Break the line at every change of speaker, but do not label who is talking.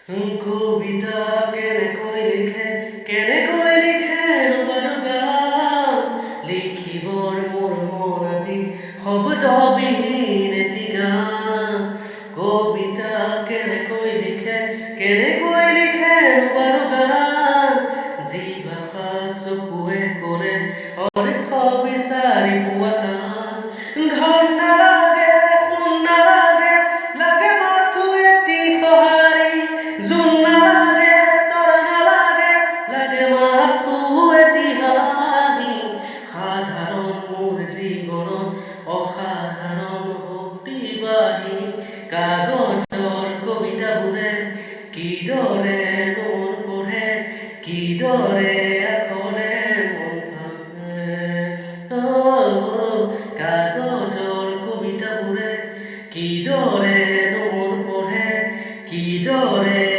কবিতা কেনেকৈ লিখে ৰবাৰ গান লিখিবৰ মোৰ মন আজি শব্দবিহীন এটি গান কবিতা কেনেকৈ লিখে ৰবাৰ গান যি ভাষা চকুৱে ক'লে অৰ্থ বিচাৰি পোৱা টান ধন নালাগে সোণ নালাগে লাগে মাথো এটি সঁহাৰি জোন নালাগে তৰ নালাগে লাগে মাথো এটি হাঁহি সাধাৰণ মোৰ জীৱনত অসাধাৰণ শক্তিবাহী কাগজৰ কবিতাবোৰে কিদৰে মন পঢ়ে কিদৰে আখৰে মন ভাঙে কাগজৰ কবিতাবোৰে কিদৰে মন পঢ়ে কিদৰে